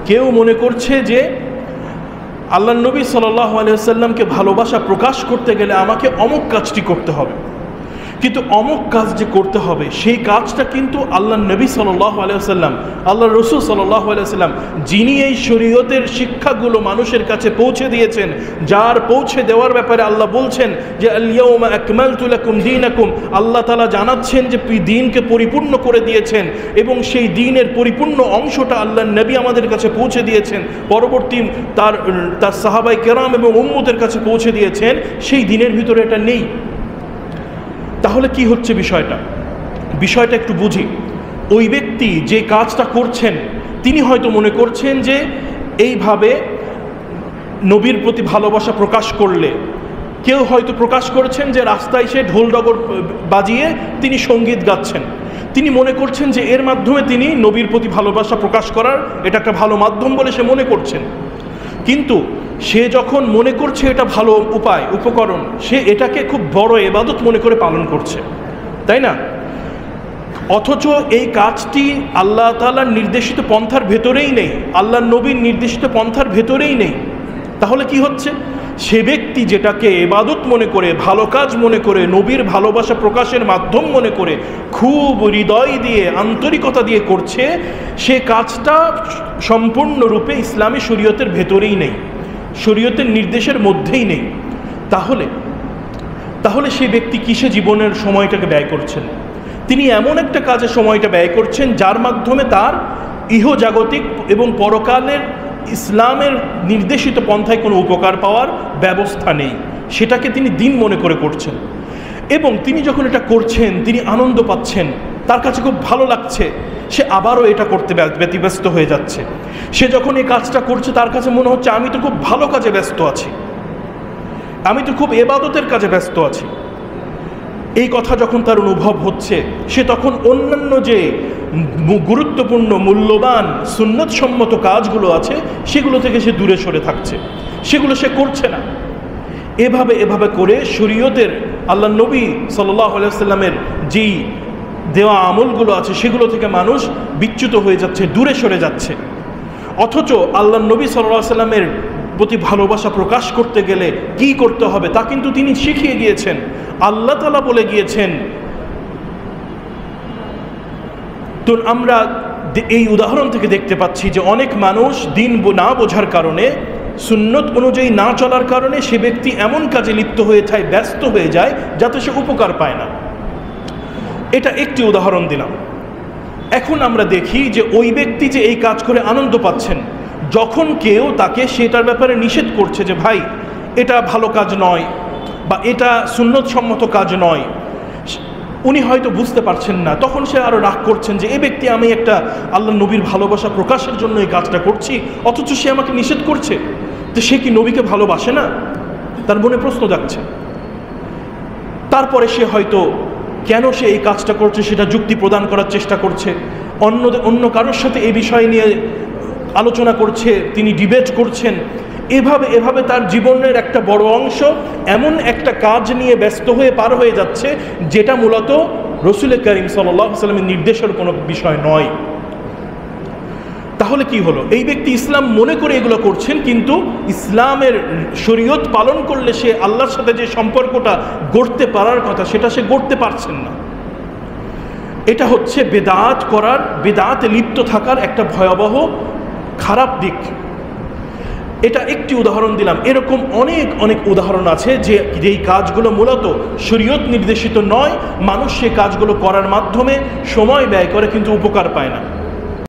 কেউ মনে করছে যে আল্লাহ নবী সাল্লাল্লাহু আলাইহি ওয়াসাল্লামকে ভালোবাসা প্রকাশ করতে গেলে আমাকে অমুক কাজটি করতে হবে, কিন্তু অমুক কাজ যে করতে হবে সেই কাজটা কিন্তু আল্লাহ নবী সাল্লাল্লাহু আলাইহি ওয়াসাল্লাম, আল্লাহ রসুল সাল্লাল্লাহু আলাইহি ওয়াসাল্লাম যিনি এই শরীয়তের শিক্ষাগুলো মানুষের কাছে পৌঁছে দিয়েছেন, যার পৌঁছে দেওয়ার ব্যাপারে আল্লাহ বলছেন যে আল ইয়াউমা আকমালতু লাকুম দীনাকুম, আল্লাহ তাআলা জানাচ্ছেন যে দ্বীনকে পরিপূর্ণ করে দিয়েছেন এবং সেই দ্বীনের পরিপূর্ণ অংশটা আল্লাহ নবী আমাদের কাছে পৌঁছে দিয়েছেন, পরবর্তী তার সাহাবায়ে কেরাম এবং উম্মতের কাছে পৌঁছে দিয়েছেন, সেই দ্বীনের ভিতরে এটা নেই। তাহলে কি হচ্ছে বিষয়টা একটু বুঝি। ওই ব্যক্তি যে কাজটা করছেন তিনি হয়তো মনে করছেন যে এইভাবে নবীর প্রতি ভালোবাসা প্রকাশ করলে, কেউ হয়তো প্রকাশ করেছেন যে রাস্তায় সে ঢোল ডগর বাজিয়ে তিনি সঙ্গীত গাচ্ছেন, তিনি মনে করছেন যে এর মাধ্যমে তিনি নবীর প্রতি ভালোবাসা প্রকাশ করার এটা একটা ভালো মাধ্যম বলে সে মনে করছেন। কিন্তু সে যখন মনে করছে এটা ভালো উপায় উপকরণ, সে এটাকে খুব বড় ইবাদত মনে করে পালন করছে, তাই না? অথচ এই কাজটি আল্লাহ তাআলার নির্দেশিত পন্থার ভেতরেই নেই, আল্লাহ নবীর নির্দেশিত পন্থার ভেতরেই নেই। তাহলে কি হচ্ছে? সে ব্যক্তি যেটাকে ইবাদত মনে করে, ভালো কাজ মনে করে, নবীর ভালোবাসা প্রকাশের মাধ্যম মনে করে খুব হৃদয় দিয়ে আন্তরিকতা দিয়ে করছে, সে কাজটা সম্পূর্ণরূপে ইসলামী শরীয়তের ভেতরেই নেই, শরীয়তের নির্দেশের মধ্যেই নেই। তাহলে সে ব্যক্তি কিসে জীবনের সময়টাকে ব্যয় করছেন? তিনি এমন একটা কাজে সময়টা ব্যয় করছেন যার মাধ্যমে তার ইহজাগতিক এবং পরকালের ইসলামের নির্দেশিত পন্থায় কোনো উপকার পাওয়ার ব্যবস্থা নেই, সেটাকে তিনি দিন মনে করে করছেন। এবং তিনি যখন এটা করছেন তিনি আনন্দ পাচ্ছেন, তার কাছে খুব ভালো লাগছে, সে আবারও এটা করতে ব্যতিব্যস্ত হয়ে যাচ্ছে। সে যখন এই কাজটা করছে তার কাছে মনে হচ্ছে আমি তো খুব ভালো কাজে ব্যস্ত আছি, আমি তো খুব ইবাদতের কাজে ব্যস্ত আছি। এই কথা যখন তার অনুভব হচ্ছে, সে তখন অন্যান্য যে গুরুত্বপূর্ণ মূল্যবান সুন্নতসম্মত কাজগুলো আছে সেগুলো থেকে সে দূরে সরে থাকছে, সেগুলো সে করছে না। এভাবে করে শরীয়তের আল্লাহ নবী সাল্লাল্লাহু আলাইহি ওয়াসাল্লামের যেই দেওয়া আমলগুলো আছে সেগুলো থেকে মানুষ বিচ্যুত হয়ে যাচ্ছে, দূরে সরে যাচ্ছে। অথচ আল্লাহ নবী সাল্লাল্লাহু আলাইহি ওয়াসাল্লামের প্রতি ভালোবাসা প্রকাশ করতে গেলে কি করতে হবে তা কিন্তু তিনি শিখিয়ে গিয়েছেন। আল্লাহ তাআলা বলে গিয়েছেন। তো আমরা এই উদাহরণ থেকে দেখতে পাচ্ছি যে অনেক মানুষ দিন না বোঝার কারণে, সুন্নত অনুযায়ী না চলার কারণে সে ব্যক্তি এমন কাজে লিপ্ত হয়ে যায়, ব্যস্ত হয়ে যায় যাতে সে উপকার পায় না। এটা একটি উদাহরণ দিলাম। এখন আমরা দেখি যে ওই ব্যক্তি যে এই কাজ করে আনন্দ পাচ্ছেন, যখন কেউ তাকে সেটার ব্যাপারে নিষেধ করছে যে ভাই এটা ভালো কাজ নয় বা এটা সুন্নতসম্মত কাজ নয়, উনি হয়তো বুঝতে পারছেন না, তখন সে আরও রাগ করছেন যে এই ব্যক্তি, আমি একটা আল্লাহ নবীর ভালোবাসা প্রকাশের জন্য এই কাজটা করছি, অথচ সে আমাকে নিষেধ করছে, তো সে কি নবীকে ভালোবাসে না? তার মনে প্রশ্ন জাগছে। তারপরে সে হয়তো কেন সে এই কাজটা করছে সেটা যুক্তি প্রদান করার চেষ্টা করছে, অন্য কারোর সাথে এই বিষয় নিয়ে আলোচনা করছে, তিনি ডিবেট করছেন। এভাবে তার জীবনের একটা বড় অংশ এমন একটা কাজ নিয়ে ব্যস্ত হয়ে পার হয়ে যাচ্ছে যেটা মূলত রাসূল করিম সাল্লাল্লাহু আলাইহি ওয়াসাল্লামের নির্দেশের কোনো বিষয় নয়। তাহলে কি হলো? এই ব্যক্তি ইসলাম মনে করে এগুলো করছেন, কিন্তু ইসলামের শরীয়ত পালন করলে সে আল্লাহর সাথে যে সম্পর্কটা গড়তে পারার কথা সেটা সে গড়তে পারছেন না। এটা হচ্ছে বেদাতে লিপ্ত থাকার একটা ভয়াবহ খারাপ দিক। এটা একটি উদাহরণ দিলাম, এরকম অনেক উদাহরণ আছে যে যেই কাজগুলো মূলত শরীয়ত নির্দেশিত নয়, মানুষ সে কাজগুলো করার মাধ্যমে সময় ব্যয় করে কিন্তু উপকার পায় না।